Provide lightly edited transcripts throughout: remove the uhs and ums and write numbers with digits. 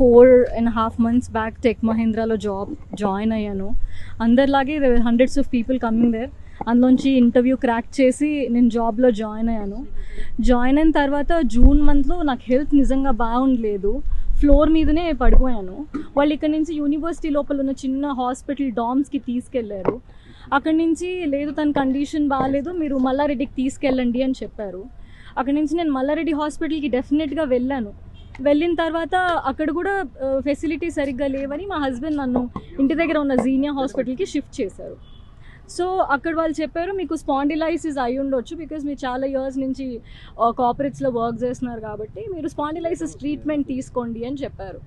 4.5 months back tech మహీంద్రాలో join అయ్యాను. అందరిలాగే hundreds of people coming there. అందులోంచి ఇంటర్వ్యూ క్రాక్ చేసి నేను జాబ్లో జాయిన్ అయ్యాను. జాయిన్ అయిన తర్వాత జూన్ మంత్లో నాకు హెల్త్ నిజంగా బాగుండలేదు. ఫ్లోర్ మీదనే పడిపోయాను. వాళ్ళు ఇక్కడ నుంచి యూనివర్సిటీ లోపల ఉన్న చిన్న హాస్పిటల్ డామ్స్కి తీసుకెళ్లారు. అక్కడి నుంచి లేదు తన కండిషన్ బాగాలేదు, మీరు మల్లారెడ్డికి తీసుకెళ్ళండి అని చెప్పారు. అక్కడి నుంచి నేను మల్లారెడ్డి హాస్పిటల్కి డెఫినెట్గా వెళ్ళాను. వెళ్ళిన తర్వాత అక్కడ కూడా ఫెసిలిటీ సరిగ్గా లేవని మా హస్బెండ్ నన్ను ఇంటి దగ్గర ఉన్న జీనియా హాస్పిటల్కి షిఫ్ట్ చేశారు. సో అక్కడ వాళ్ళు చెప్పారు మీకు స్పాండిలైసిస్ అయి ఉండొచ్చు, బికాజ్ మీరు చాలా ఇయర్స్ నుంచి కార్పొరేట్స్లో వర్క్ చేస్తున్నారు కాబట్టి మీరు స్పాండిలైసిస్ ట్రీట్మెంట్ తీసుకోండి అని చెప్పారు.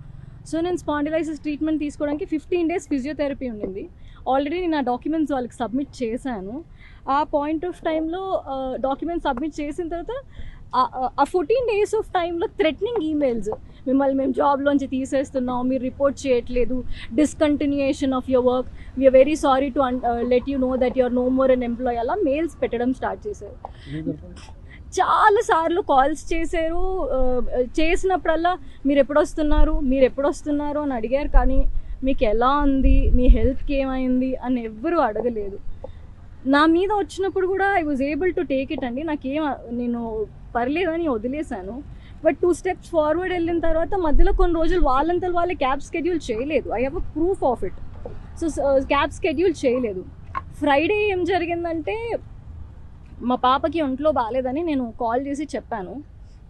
సో నేను స్పాండిలైసిస్ ట్రీట్మెంట్ తీసుకోవడానికి 15 days ఫిజియోథెరపీ ఉండింది. ఆల్రెడీ నేను ఆ డాక్యుమెంట్స్ వాళ్ళకి సబ్మిట్ చేశాను. ఆ పాయింట్ ఆఫ్ టైంలో డాక్యుమెంట్స్ సబ్మిట్ చేసిన తర్వాత ఆ 14 days ఆఫ్ టైంలో థ్రెటనింగ్ ఈమెయిల్స్, మిమ్మల్ని మేము జాబ్లోంచి తీసేస్తున్నాం, మీరు రిపోర్ట్ చేయట్లేదు, discontinuation of your work, we are very sorry to let you know that your no more an employee, అలా మెయిల్స్ పెట్టడం స్టార్ట్ చేశారు. చాలాసార్లు కాల్స్ చేశారు. చేసినప్పుడల్లా మీరు ఎప్పుడొస్తున్నారు అని అడిగారు, కానీ మీకు ఎలా ఉంది, మీ హెల్త్కి ఏమైంది అని ఎవ్వరూ అడగలేదు. నా మీద వచ్చినప్పుడు కూడా I was able to take it అండి. నేను పర్లేదని వదిలేశాను. బట్ 2 steps ఫార్వర్డ్ వెళ్ళిన తర్వాత మధ్యలో కొన్ని రోజులు వాళ్ళే క్యాబ్ స్కెడ్యూల్ చేయలేదు. I have a proof of it. So cab schedule చేయలేదు. ఫ్రైడే ఏం జరిగిందంటే మా పాపకి ఒంట్లో బాగాలేదని నేను కాల్ చేసి చెప్పాను.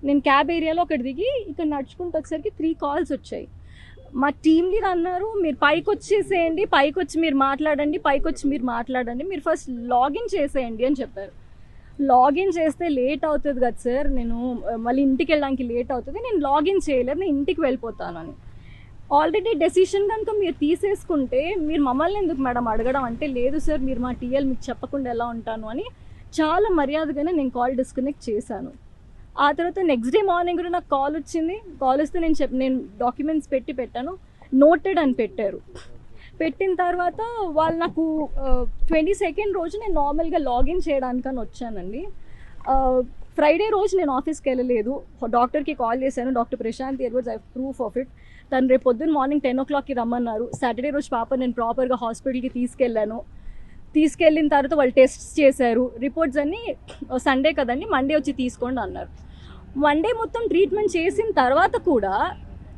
నేను క్యాబ్ ఏరియాలో అక్కడ దిగి ఇక్కడ నడుచుకుంటూ వచ్చేసరికి 3 calls వచ్చాయి. మా టీమ్ లీడర్ అన్నారు, మీరు పైకి వచ్చేసేయండి, పైకి మీరు మాట్లాడండి, మీరు ఫస్ట్ లాగిన్ చేసేయండి అని చెప్పారు. లాగిన్ చేస్తే లేట్ అవుతుంది కదా సార్, నేను మళ్ళీ ఇంటికి వెళ్ళడానికి లేట్ అవుతుంది, నేను లాగిన్ చేయలేదు, నేను ఇంటికి వెళ్ళిపోతాను అని. ఆల్రెడీ డెసిషన్ కనుక మీరు తీసేసుకుంటే మీరు మమ్మల్ని ఎందుకు మేడం అడగడం అంటే, లేదు సార్ మీరు మా టీఎల్, మీకు చెప్పకుండా ఎలా ఉంటాను అని చాలా మర్యాదగానే నేను కాల్ డిస్కనెక్ట్ చేశాను. ఆ తర్వాత నెక్స్ట్ డే మార్నింగ్ కూడా నాకు కాల్ వచ్చింది. కాల్ వస్తే నేను డాక్యుమెంట్స్ పెట్టాను, నోటెడ్ అని పెట్టారు. పెట్టిన తర్వాత వాళ్ళు నాకు 22nd రోజు నేను నార్మల్గా లాగిన్ చేయడానికని వచ్చానండి. ఫ్రైడే రోజు నేను ఆఫీస్కి వెళ్ళలేదు. డాక్టర్కి కాల్ చేశాను, doctor Prashant Edwards, I proof of it. తను రేపు పొద్దున్న మార్నింగ్ 10 o'clockకి రమ్మన్నారు. సాటర్డే రోజు పాప నేను ప్రాపర్గా హాస్పిటల్కి తీసుకెళ్ళిన తర్వాత వాళ్ళు టెస్ట్స్ చేశారు. రిపోర్ట్స్ అన్నీ సండే కదండి, మండే వచ్చి తీసుకోండి అన్నారు. మండే మొత్తం ట్రీట్మెంట్ చేసిన తర్వాత కూడా,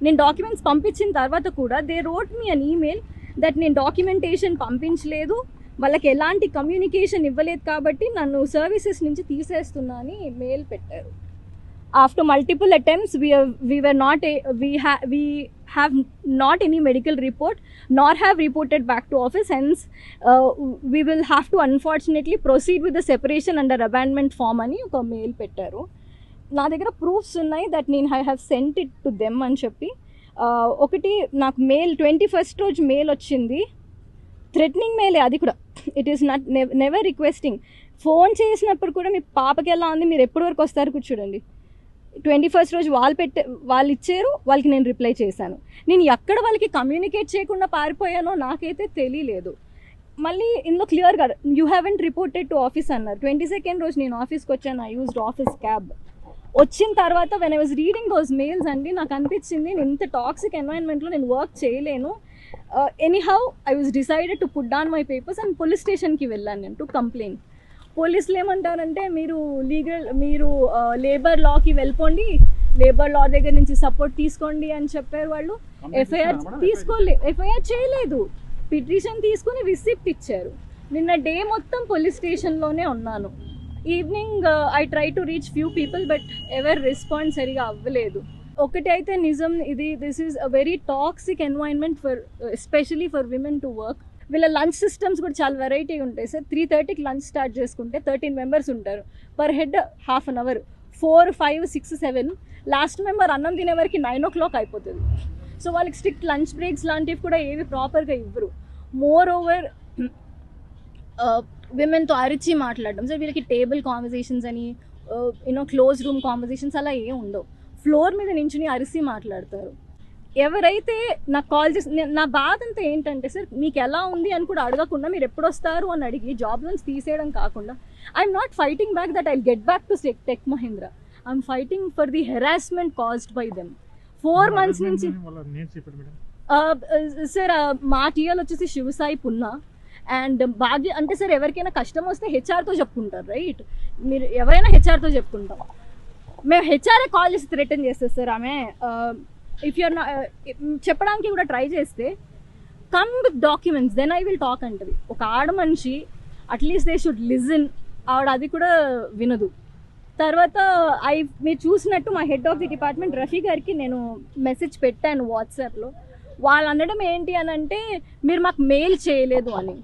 నేను డాక్యుమెంట్స్ పంపించిన తర్వాత కూడా they wrote me an email that నేను డాక్యుమెంటేషన్ పంపించలేదు, వాళ్ళకి ఎలాంటి కమ్యూనికేషన్ ఇవ్వలేదు కాబట్టి నన్ను సర్వీసెస్ నుంచి తీసేస్తున్నా అని మెయిల్ పెట్టారు. After multiple attempts we have not any medical report nor have reported back to office, hence we will have to unfortunately proceed with the separation under abandonment form అని ఒక mail పెట్టారు. నా దగ్గర proofs ఉన్నాయి that నేను I have sent it to them అని చెప్పి. ఒకటి నాకు మెయిల్ 21st రోజు మెయిల్ వచ్చింది, థ్రెటనింగ్ మెయిలే అది కూడా. It is not never requesting. Phone చేసినప్పుడు కూడా మీ పాపకి ఎలా ఉంది, మీరు ఎప్పటి వరకు వస్తారు కూర్చోండి. 21st రోజు వాళ్ళు ఇచ్చారు, వాళ్ళకి నేను రిప్లై చేశాను. నేను ఎక్కడ వాళ్ళకి కమ్యూనికేట్ చేయకుండా పారిపోయానో నాకైతే తెలియలేదు. మళ్ళీ ఇందులో క్లియర్గా you haven't reported to office అన్నారు. 22nd రోజు నేను ఆఫీస్కి వచ్చాను. I used office cab. వచ్చిన తర్వాత when I was reading those mails అండి, నాకు అనిపించింది నేను ఇంత టాక్సిక్ ఎన్వైరన్మెంట్లో నేను వర్క్ చేయలేను. Anyhow I was decided to put down my papers and police స్టేషన్కి వెళ్ళాను నేను టు కంప్లైంట్. పోలీసులు ఏమంటారంటే, మీరు లేబర్ లాకి వెళ్ళిపోండి, లేబర్ లా దగ్గర నుంచి సపోర్ట్ తీసుకోండి అని చెప్పారు. వాళ్ళు ఎఫ్ఐఆర్ చేయలేదు, పిటిషన్ తీసుకుని రిసిప్ట్ ఇచ్చారు. నిన్న డే మొత్తం పోలీస్ స్టేషన్లోనే ఉన్నాను. Evening I try to reach few people, but ever response సరిగా అవ్వలేదు. ఒకటి అయితే నిజం, this is a very toxic environment especially for women to work. వీళ్ళ లంచ్ సిస్టమ్స్ కూడా చాలా వెరైటీ ఉంటాయి సార్. 3:30కి లంచ్ స్టార్ట్ చేసుకుంటే 13 members ఉంటారు. Per head ½ an hour, 4, 5, 6, 7. Last member అన్నం తినే వరకు 9 o'clock అయిపోతుంది. సో వాళ్ళకి స్ట్రిక్ట్ లంచ్ బ్రేక్స్ లాంటివి కూడా ఏవి ప్రాపర్గా ఇవ్వరు. మోర్ ఓవర్ విమెన్తో అరిచి మాట్లాడడం సార్. వీళ్ళకి టేబుల్ కాన్వర్జేషన్స్ అని, క్లోజ్ రూమ్ కాన్వర్జేషన్స్ అలా ఏం ఉండవు. ఫ్లోర్ మీద నించుని అరిసి మాట్లాడతారు. ఎవరైతే నాకు కాల్ చేసి, నా బాధ అంతా ఏంటంటే సార్, మీకు ఎలా ఉంది అని కూడా అడగకుండా మీరు ఎప్పుడు వస్తారు అని అడిగి జాబ్ నుంచి తీసేయడం కాకుండా, I'm not fighting back that I get back to tech Mahindra. I'm fighting for the harassment caused by them. 4 months నుంచి సార్ మా టీఎల్ వచ్చేసి శివసాయి పున్నా అండ్ భాగ్య అంటే సార్ ఎవరికైనా కష్టం వస్తే హెచ్ఆర్తో చెప్పుకుంటారు రైట్, మీరు ఎవరైనా హెచ్ఆర్తో చెప్పుకుంటాం. మేము హెచ్ఆర్ఏ కాల్ చేసి థ్రెటన్ చేస్తారు సార్. ఆమె ఇఫ్ యూఆర్ చెప్పడానికి కూడా ట్రై చేస్తే come with documents then I will talk అంటది. ఒక ఆడ మనిషి అట్లీస్ట్ దే షుడ్ లిజన్, ఆవిడ అది కూడా వినదు. తర్వాత మీరు చూసినట్టు మా head of the department Rafi గారికి నేను మెసేజ్ పెట్టాను వాట్సాప్లో. వాళ్ళు అనడం ఏంటి అని అంటే మీరు మాకు మెయిల్ చేయలేదు అని.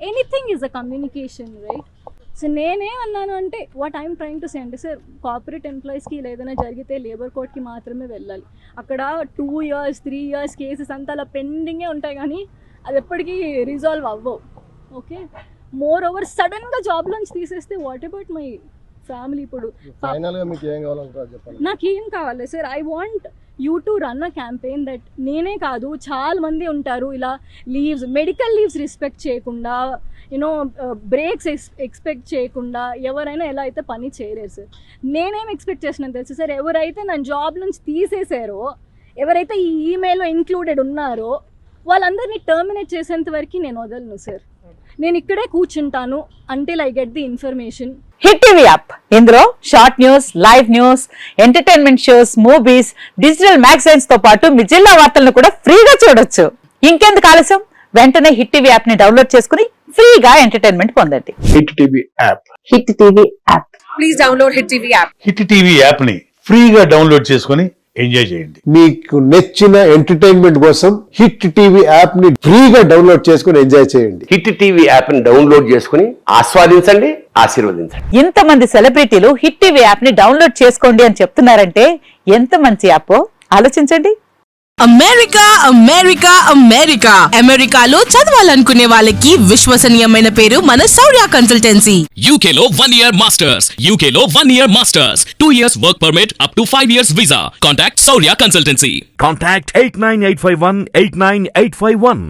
Anything is a communication right. So నేనేమన్నాను అంటే what I'm trying to say అంటే సార్ కార్పొరేట్ ఎంప్లాయీస్కి ఏదైనా జరిగితే లేబర్ కోర్ట్కి మాత్రమే వెళ్ళాలి. అక్కడ 2 years 3 years కేసెస్ అంతా అలా పెండింగే ఉంటాయి కానీ అది ఎప్పటికీ రిజాల్వ్ అవ్వవు. ఓకే, మోర్ ఓవర్ సడన్గా జాబ్లోంచి తీసేస్తే వాట్ అబౌట్ మై ఫ్యామిలీ? ఇప్పుడు నాకేం కావాలి sir? I want you to run a campaign that నేనే కాదు చాలా మంది ఉంటారు ఇలా లీవ్స్, మెడికల్ లీవ్స్ రెస్పెక్ట్ చేయకుండా, యూనో బ్రేక్స్ ఎక్స్పెక్ట్ చేయకుండా ఎవరైనా ఎలా అయితే పని చేయలేరు సార్. నేనేం ఎక్స్పెక్ట్ చేసినాను తెలుసు సార్, ఎవరైతే నన్ను జాబ్ నుంచి తీసేసారో, ఎవరైతే ఈ ఈమెయిల్లో ఇంక్లూడెడ్ ఉన్నారో వాళ్ళందరినీ టర్మినేట్ చేసేంత వరకు నేను వదలను సార్. నేను ఇక్కడే కూర్చుంటాను until I get the information. Hit TV app, ఇందులో short news, live news, entertainment shows, movies, digital magazines తో పాటు మీ జిల్లా వార్తలను కూడా ఫ్రీగా చూడొచ్చు. ఇంకెందుకు ఆలస్యం, వెంటనే హిట్ టీవీ యాప్ ని డౌన్లోడ్ చేసుకుని ఫ్రీగా ఎంటర్టైన్మెంట్ పొందండి. Hit TV app, hit TV app, please download hit TV app. Hit TV app ని ఫ్రీగా డౌన్లోడ్ చేసుకుని ఎంజాయ్ చేయండి. మీకు నచ్చిన ఎంటర్టైన్మెంట్ కోసం హిట్ టీవీ యాప్ ని ఫ్రీగా డౌన్లోడ్ చేసుకుని ఎంజాయ్ చేయండి. హిట్ టీవీ యాప్ ని డౌన్లోడ్ చేసుకుని ఆస్వాదించండి, ఆశీర్వదించండి. ఇంతమంది సెలబ్రిటీలు హిట్ టీవీ యాప్ ని డౌన్లోడ్ చేసుకోండి అని చెప్తున్నారంటే ఎంత మంచి యాప్ ఆలోచించండి. అమెరికా అమెరికా అమెరికా అమెరికాలో చదవాలనుకునే వాళ్ళకి విశ్వసనీయమైన పేరు మన శౌర్య కన్సల్టెన్సీ. UK లో 1 year masters, UK లో 1 year masters, 2 years work permit up to 5 years visa. Contact Saurya Consultancy. Contact 89851 89851.